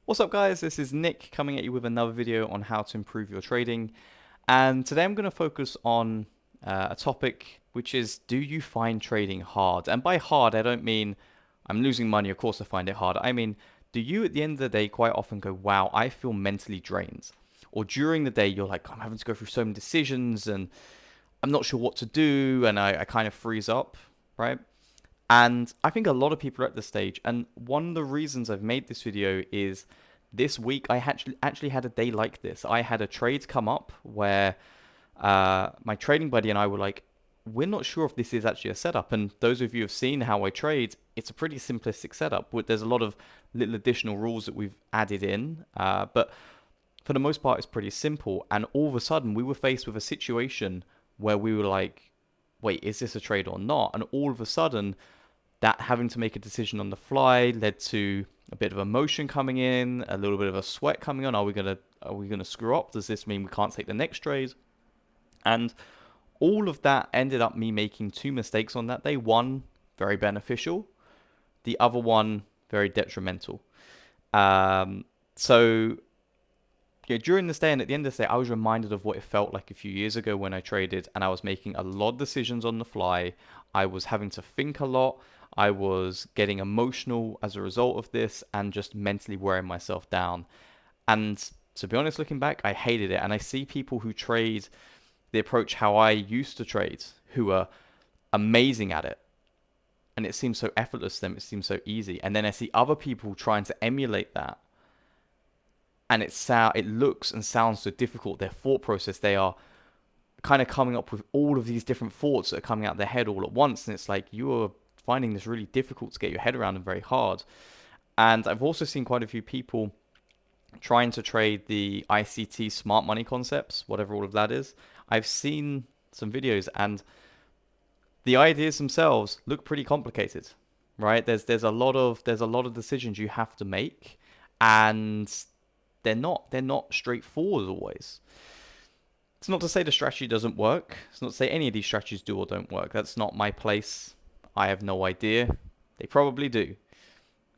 What's up guys, this is Nick coming at you with another video on how to improve your trading, and today I'm going to focus on a topic which is, do you find trading hard? And by hard I don't mean I'm losing money, of course I find it hard. I mean, do you at the end of the day quite often go, wow, I feel mentally drained? Or during the day you're like, I'm having to go through so many decisions and I'm not sure what to do, and I kind of freeze up, right? And I think a lot of people are at this stage. And one of the reasons I've made this video is this week I actually had a day like this. I had a trade come up where my trading buddy and I were like, we're not sure if this is actually a setup. And those of you who have seen how I trade, it's a pretty simplistic setup. There's a lot of little additional rules that we've added in, but for the most part, it's pretty simple. And all of a sudden, we were faced with a situation where we were like, wait, is this a trade or not? And all of a sudden, that having to make a decision on the fly led to a bit of emotion coming in, a little bit of a sweat coming on. Are we gonna screw up? Does this mean we can't take the next trade? And all of that ended up me making two mistakes on that day. One, very beneficial. The other one, very detrimental. So yeah, during this day and at the end of this day, I was reminded of what it felt like a few years ago when I traded and I was making a lot of decisions on the fly. I was having to think a lot. I was getting emotional as a result of this and just mentally wearing myself down. And to be honest, looking back, I hated it. And I see people who trade the approach how I used to trade, who are amazing at it. And it seems so effortless to them, it seems so easy. And then I see other people trying to emulate that, and it looks and sounds so difficult. Their thought process, they are kind of coming up with all of these different thoughts that are coming out of their head all at once, and it's like you are finding this really difficult to get your head around and very hard. And I've also seen quite a few people trying to trade the ICT smart money concepts, whatever all of that is. I've seen some videos and the ideas themselves look pretty complicated, right? There's a lot of decisions you have to make, and they're not straightforward always. It's not to say the strategy doesn't work. It's not to say any of these strategies do or don't work. That's not my place. I have no idea. They probably do.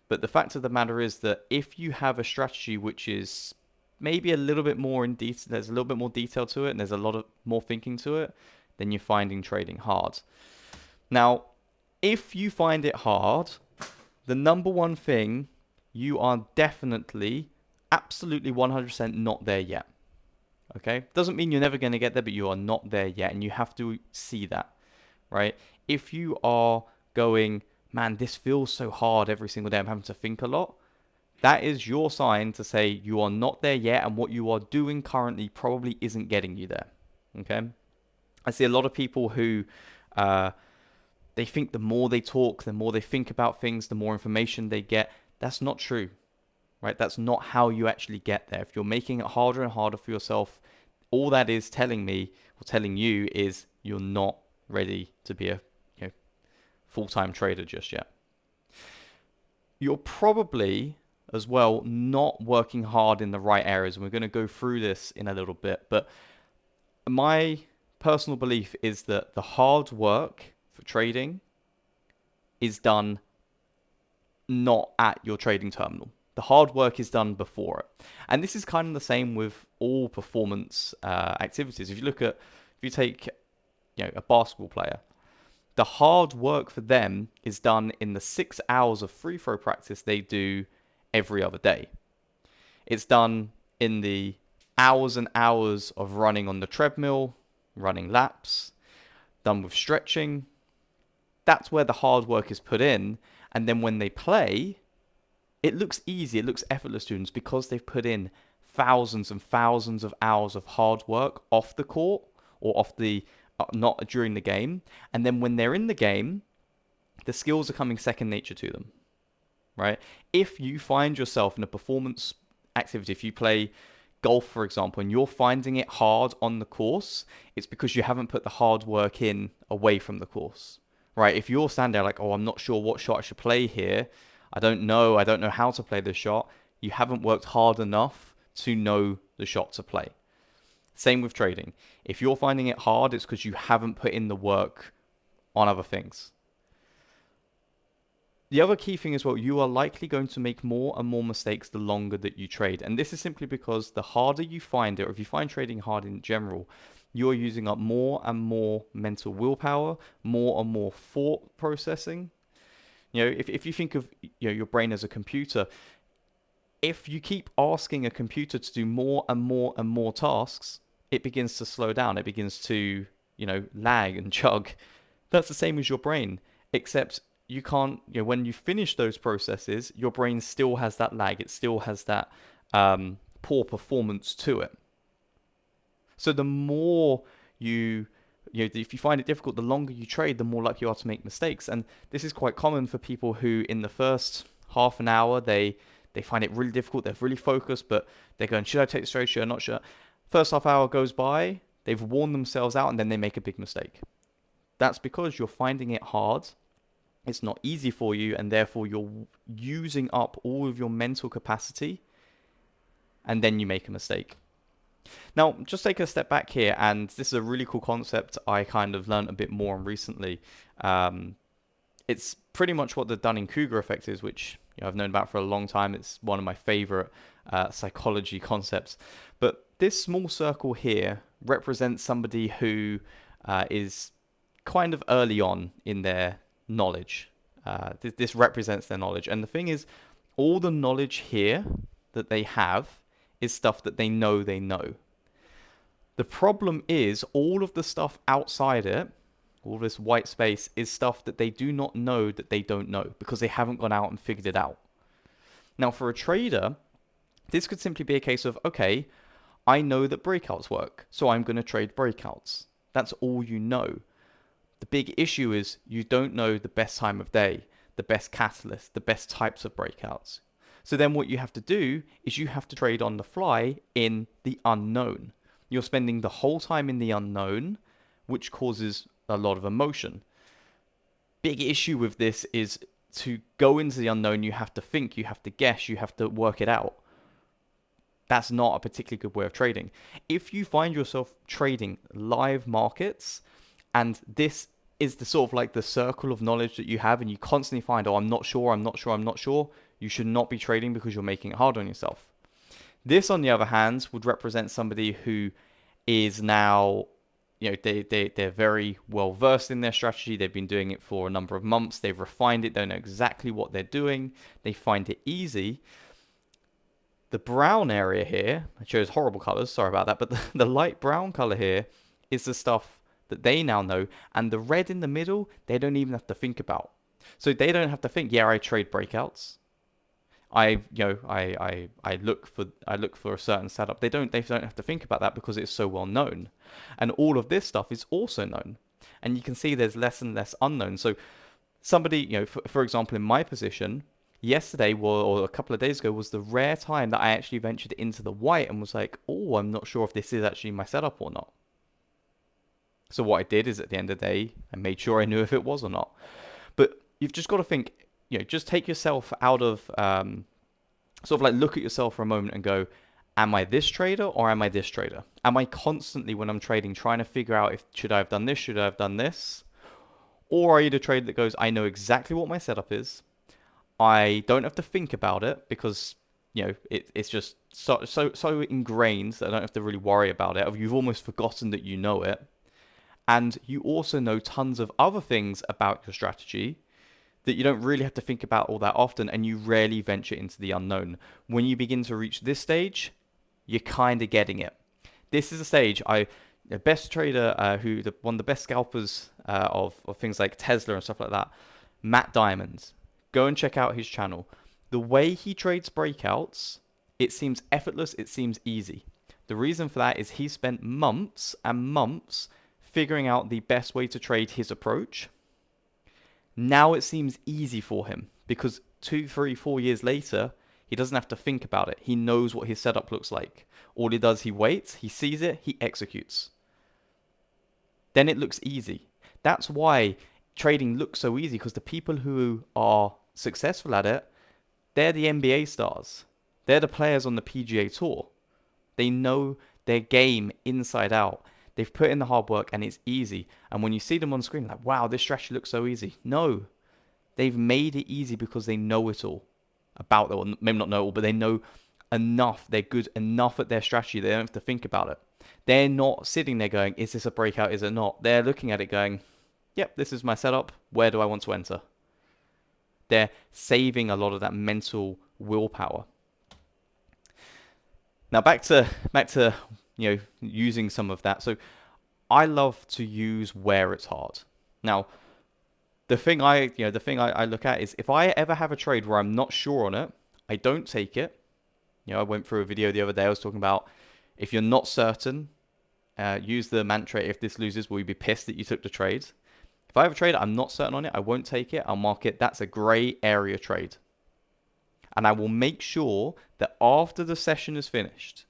But the fact of the matter is that if you have a strategy which is maybe a little bit more in detail, there's a little bit more detail to it, and there's a lot of more thinking to it, then you're finding trading hard. Now, if you find it hard, the number one thing, you are definitely, absolutely 100% not there yet. Okay? Doesn't mean you're never going to get there, but you are not there yet, and you have to see that, right? If you are going, man, this feels so hard every single day, I'm having to think a lot, that is your sign to say you are not there yet, and what you are doing currently probably isn't getting you there. Okay? I see a lot of people who they think the more they talk, the more they think about things, the more information they get. That's not true, right? That's not how you actually get there. If you're making it harder and harder for yourself, all that is telling me or telling you is you're not ready to be a full-time trader just yet. You're probably as well not working hard in the right areas, and we're going to go through this in a little bit, but my personal belief is that the hard work for trading is done not at your trading terminal. The hard work is done before it. And this is kind of the same with all performance activities. If you take a basketball player, the hard work for them is done in the 6 hours of free throw practice they do every other day. It's done in the hours and hours of running on the treadmill, running laps, done with stretching. That's where the hard work is put in. And then when they play, it looks easy, it looks effortless to them because they've put in thousands and thousands of hours of hard work off the court or not during the game. And then when they're in the game, the skills are coming second nature to them, right? If you find yourself in a performance activity, if you play golf, for example, and you're finding it hard on the course, it's because you haven't put the hard work in away from the course, right? If you're standing there like, oh, I'm not sure what shot I should play here, I don't know how to play this shot, you haven't worked hard enough to know the shot to play. Same with trading. If you're finding it hard, it's because you haven't put in the work on other things. The other key thing as well, you are likely going to make more and more mistakes the longer that you trade. And this is simply because the harder you find it, or if you find trading hard in general, you're using up more and more mental willpower, more and more thought processing. You know, if you think of your brain as a computer, if you keep asking a computer to do more and more and more tasks, it begins to slow down. It begins to, lag and chug. That's the same as your brain, except you can't, when you finish those processes, your brain still has that lag. It still has that poor performance to it. So the more if you find it difficult, the longer you trade, the more likely you are to make mistakes. And this is quite common for people who, in the first half an hour, they find it really difficult. They're really focused, but they're going, should I take this trade? Should I not? Should I? First half hour goes by, they've worn themselves out, and then they make a big mistake. That's because you're finding it hard. It's not easy for you, and therefore you're using up all of your mental capacity, and then you make a mistake. Now, just take a step back here, and this is a really cool concept I kind of learned a bit more on recently. It's pretty much what the Dunning-Cougar effect is, which I've known about for a long time. It's one of my favorite psychology concepts. But this small circle here represents somebody who is kind of early on in their knowledge. This represents their knowledge. And the thing is, all the knowledge here that they have is stuff that they know they know. The problem is all of the stuff outside it, all this white space, is stuff that they do not know that they don't know because they haven't gone out and figured it out. Now, for a trader, this could simply be a case of, okay, I know that breakouts work, so I'm going to trade breakouts. That's all you know. The big issue is you don't know the best time of day, the best catalyst, the best types of breakouts. So then what you have to do is you have to trade on the fly in the unknown. You're spending the whole time in the unknown, which causes a lot of emotion. Big issue with this is to go into the unknown, you have to think, you have to guess, you have to work it out. That's not a particularly good way of trading. If you find yourself trading live markets, and this is the sort of like the circle of knowledge that you have, and you constantly find, oh, I'm not sure, I'm not sure, I'm not sure, you should not be trading because you're making it hard on yourself. This, on the other hand, would represent somebody who is now, they're very well versed in their strategy. They've been doing it for a number of months. They've refined it. They know exactly what they're doing. They find it easy. The brown area here, I chose horrible colors, sorry about that, but the light brown color here is the stuff that they now know, and the red in the middle, they don't even have to think about. So they don't have to think, yeah, I trade breakouts. I look for a certain setup. They don't have to think about that because it's so well known. And all of this stuff is also known. And you can see there's less and less unknown. So somebody, for example, in my position, yesterday or a couple of days ago was the rare time that I actually ventured into the white and was like, oh, I'm not sure if this is actually my setup or not. So what I did is at the end of the day, I made sure I knew if it was or not. But you've just got to think, just take yourself out of, sort of like look at yourself for a moment and go, am I this trader or am I this trader? Am I constantly, when I'm trading, trying to figure out if should I have done this, should I have done this? Or are you the trader that goes, I know exactly what my setup is. I don't have to think about it because, it's just so ingrained that I don't have to really worry about it. You've almost forgotten that you know it. And you also know tons of other things about your strategy that you don't really have to think about all that often, and you rarely venture into the unknown. When you begin to reach this stage, you're kind of getting it. This is a stage, the best trader, one of the best scalpers of things like Tesla and stuff like that, Matt Diamond. Go and check out his channel. The way he trades breakouts, it seems effortless, it seems easy. The reason for that is he spent months and months figuring out the best way to trade his approach. Now it seems easy for him because 2, 3, 4 years later, he doesn't have to think about it. He knows what his setup looks like. All he does, he waits, he sees it, he executes. Then it looks easy. That's why trading looks so easy, because the people who are successful at it, they're the NBA stars. They're the players on the PGA Tour. They know their game inside out. They've put in the hard work and it's easy. And when you see them on screen, like, wow, this strategy looks so easy. No, They've made it easy because they know it all about that, or maybe not know it all, but they know enough. They're good enough at their strategy. They don't have to think about it. They're not sitting there going, is this a breakout? Is it not? They're looking at it going, yep, this is my setup. Where do I want to enter? They're saving a lot of that mental willpower. Now back to using some of that. So I love to use where it's hard. Now the thing I look at is if I ever have a trade where I'm not sure on it, I don't take it. I went through a video the other day. I was talking about if you're not certain, use the mantra, if this loses, will you be pissed that you took the trade? If I have a trade, I'm not certain on it, I won't take it. I'll mark it, that's a gray area trade. And I will make sure that after the session is finished,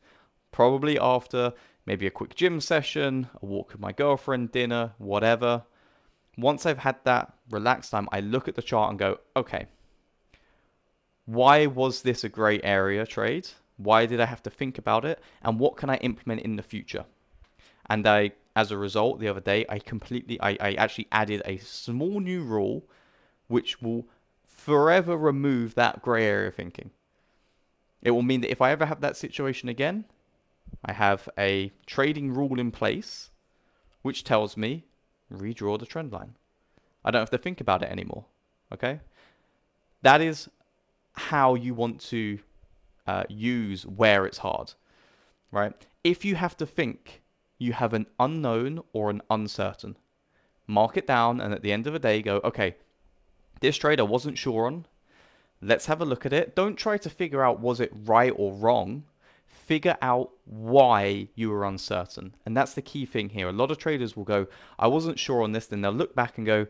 probably after maybe a quick gym session, a walk with my girlfriend, dinner, whatever, once I've had that relaxed time, I look at the chart and go, okay, why was this a gray area trade? Why did I have to think about it? And what can I implement in the future? And as a result, the other day, I actually added a small new rule which will forever remove that gray area thinking. It will mean that if I ever have that situation again, I have a trading rule in place which tells me redraw the trend line. I don't have to think about it anymore. Okay? That is how you want to use where it's hard, right? If you have to think, you have an unknown or an uncertain. Mark it down and at the end of the day go, okay, this trade I wasn't sure on. Let's have a look at it. Don't try to figure out was it right or wrong. Figure out why you were uncertain. And that's the key thing here. A lot of traders will go, I wasn't sure on this. Then they'll look back and go,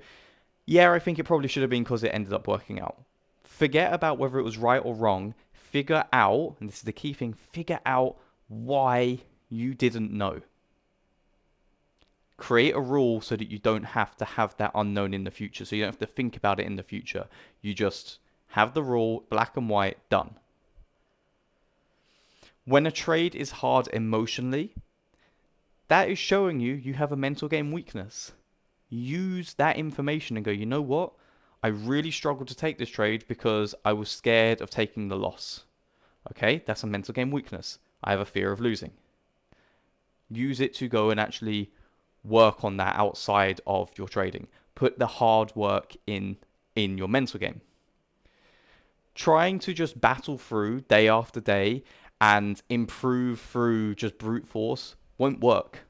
yeah, I think it probably should have been because it ended up working out. Forget about whether it was right or wrong. Figure out, and this is the key thing, figure out why you didn't know. Create a rule so that you don't have to have that unknown in the future. So you don't have to think about it in the future. You just have the rule, black and white, done. When a trade is hard emotionally, that is showing you have a mental game weakness. Use that information and go, you know what? I really struggled to take this trade because I was scared of taking the loss. Okay, that's a mental game weakness. I have a fear of losing. Use it to go and actually work on that outside of your trading. Put the hard work in your mental game. Trying to just battle through day after day and improve through just brute force won't work.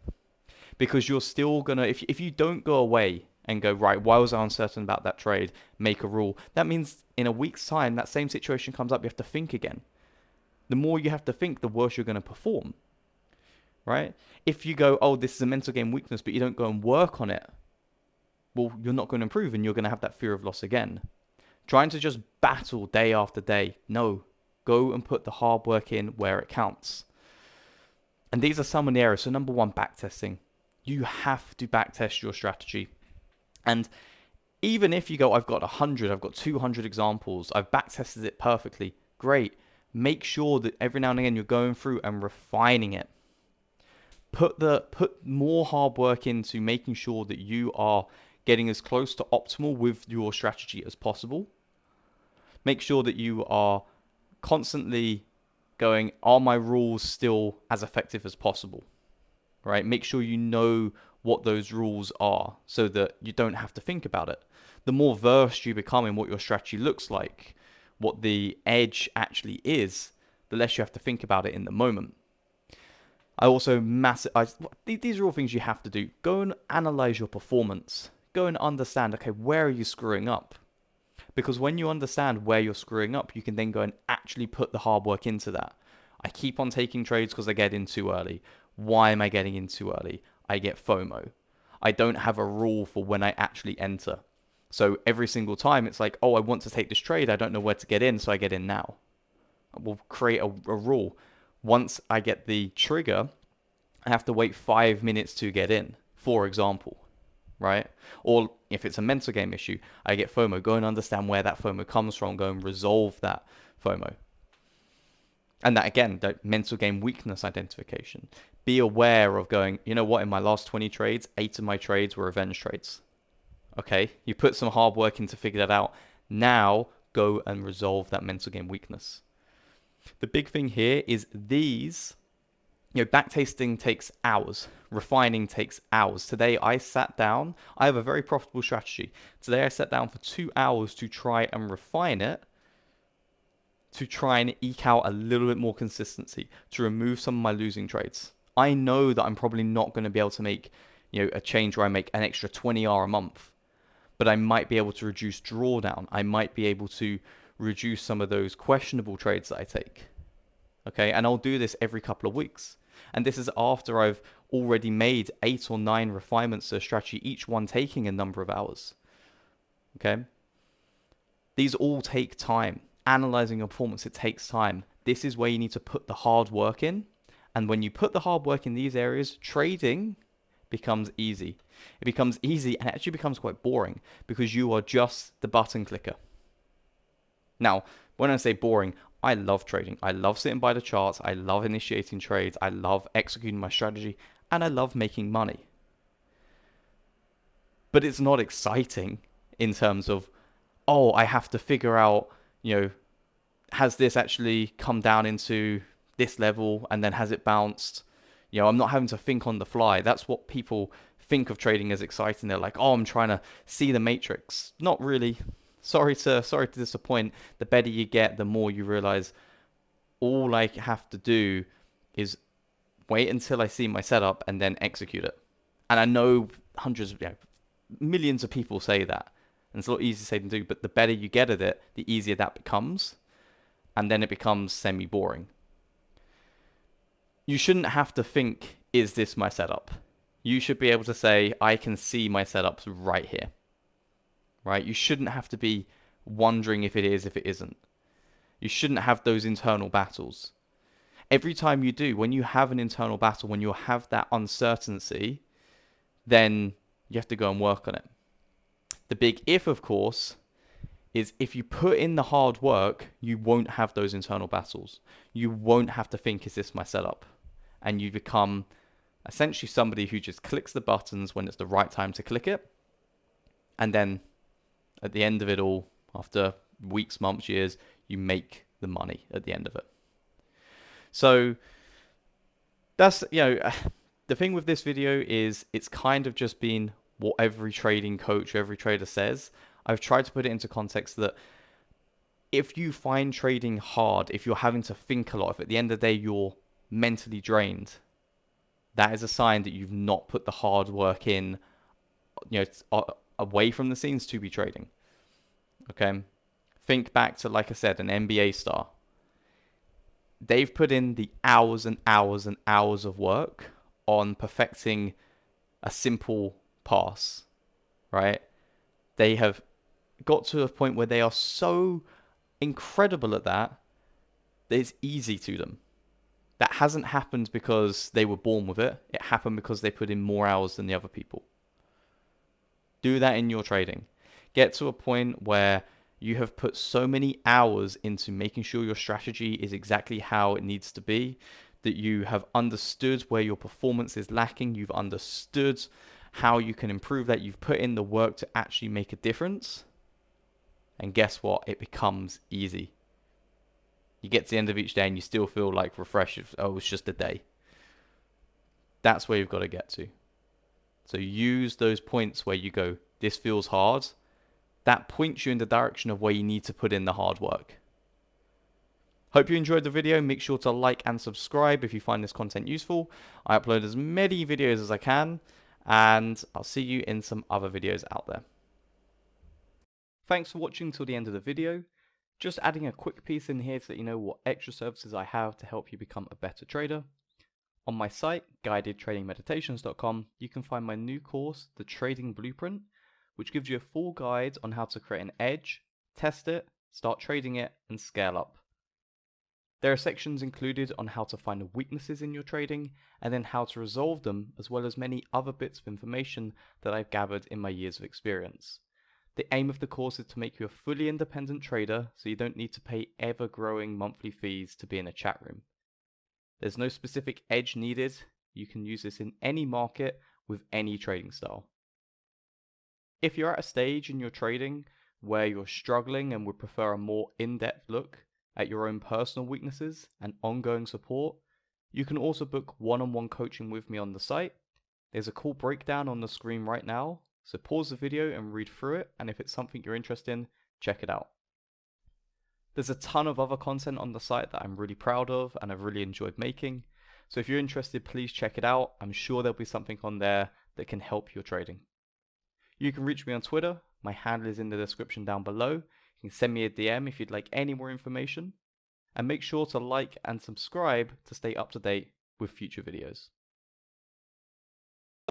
Because you're still gonna, if you don't go away and go, right, why was I uncertain about that trade? Make a rule. That means in a week's time, that same situation comes up, you have to think again. The more you have to think, the worse you're going to perform, right? If you go, oh, this is a mental game weakness, but you don't go and work on it, well, you're not going to improve and you're going to have that fear of loss again. Trying to just battle day after day. No, go and put the hard work in where it counts. And these are some of the areas. So number one, backtesting. You have to backtest your strategy. And even if you go, I've got 100, I've got 200 examples, I've backtested it perfectly, great. Make sure that every now and again you're going through and refining it. Put more hard work into making sure that you are getting as close to optimal with your strategy as possible. Make sure that you are constantly going, are my rules still as effective as possible? Right? Make sure you know what those rules are so that you don't have to think about it. The more versed you become in what your strategy looks like, what the edge actually is, the less you have to think about it in the moment. These are all things you have to do. Go and analyze your performance. Go and understand, okay, where are you screwing up? Because when you understand where you're screwing up, you can then go and actually put the hard work into that. I keep on taking trades because I get in too early. Why am I getting in too early? I get FOMO. I don't have a rule for when I actually enter. So every single time it's like, oh, I want to take this trade. I don't know where to get in, so I get in now. We'll create a rule. Once I get the trigger, I have to wait 5 minutes to get in, for example, right? Or if it's a mental game issue, I get FOMO. Go and understand where that FOMO comes from. Go and resolve that FOMO. And that, again, that mental game weakness identification. Be aware of going, you know what, in my last 20 trades, 8 of my trades were revenge trades. Okay, you put some hard work in to figure that out. Now go and resolve that mental game weakness. The big thing here is these, backtasting takes hours. Refining takes hours. Today I sat down. I have a very profitable strategy. Today I sat down for 2 hours to try and refine it, to try and eke out a little bit more consistency, to remove some of my losing trades. I know that I'm probably not going to be able to make, a change where I make an extra 20R a month, but I might be able to reduce drawdown. I might be able to reduce some of those questionable trades that I take. Okay, and I'll do this every couple of weeks. And this is after I've already made 8 or 9 refinements to a strategy, each one taking a number of hours. Okay, these all take time. Analyzing your performance, it takes time. This is where you need to put the hard work in. And when you put the hard work in these areas, trading becomes easy. It becomes easy and it actually becomes quite boring because you are just the button clicker. Now, when I say boring, I love trading. I love sitting by the charts. I love initiating trades. I love executing my strategy. And I love making money. But it's not exciting in terms of, oh, I have to figure out, has this actually come down into this level and then has it bounced? I'm not having to think on the fly. That's what people think of trading as exciting. They're like, oh, I'm trying to see the matrix. Not really. Sorry to disappoint. The better you get, the more you realize all I have to do is wait until I see my setup and then execute it. And I know hundreds of, millions of people say that. And it's a lot easier to say than do, but the better you get at it, the easier that becomes. And then it becomes semi-boring. You shouldn't have to think, is this my setup? You should be able to say, I can see my setups right here. Right? You shouldn't have to be wondering if it is, if it isn't. You shouldn't have those internal battles. Every time you do, when you have an internal battle, when you have that uncertainty, then you have to go and work on it. The big if, of course, is if you put in the hard work, you won't have those internal battles. You won't have to think, is this my setup? And you become essentially somebody who just clicks the buttons when it's the right time to click it. And then at the end of it all, after weeks, months, years, you make the money at the end of it. So that's, the thing with this video is it's kind of just been what every trading coach, every trader says. I've tried to put it into context that if you find trading hard, if you're having to think a lot, if at the end of the day you're mentally drained, that is a sign that you've not put the hard work in, away from the scenes to be trading. Okay? Think back to, like I said, an NBA star. They've put in the hours and hours and hours of work on perfecting a simple pass, right? They have got to a point where they are so incredible at that it's easy to them. That hasn't happened because they were born with it. It happened because they put in more hours than the other people. Do that in your trading. Get to a point where you have put so many hours into making sure your strategy is exactly how it needs to be, that you have understood where your performance is lacking. You've understood how you can improve that. You've put in the work to actually make a difference. And guess what? It becomes easy. You get to the end of each day and you still feel like refreshed. Oh, it's just a day. That's where you've got to get to. So use those points where you go, this feels hard. That points you in the direction of where you need to put in the hard work. Hope you enjoyed the video. Make sure to like and subscribe if you find this content useful. I upload as many videos as I can, and I'll see you in some other videos out there. Thanks for watching till the end of the video. Just adding a quick piece in here so that you know what extra services I have to help you become a better trader. On my site, guidedtradingmeditations.com, you can find my new course, The Trading Blueprint, which gives you a full guide on how to create an edge, test it, start trading it, and scale up. There are sections included on how to find weaknesses in your trading and then how to resolve them, as well as many other bits of information that I've gathered in my years of experience. The aim of the course is to make you a fully independent trader so you don't need to pay ever-growing monthly fees to be in a chat room. There's no specific edge needed. You can use this in any market with any trading style. If you're at a stage in your trading where you're struggling and would prefer a more in-depth look at your own personal weaknesses and ongoing support, you can also book one-on-one coaching with me on the site. There's a cool breakdown on the screen right now, so pause the video and read through it, and if it's something you're interested in, check it out. There's a ton of other content on the site that I'm really proud of and I've really enjoyed making, so if you're interested, please check it out. I'm sure there'll be something on there that can help your trading. You can reach me on Twitter. My handle is in the description down below. You can send me a DM if you'd like any more information. And make sure to like and subscribe to stay up to date with future videos.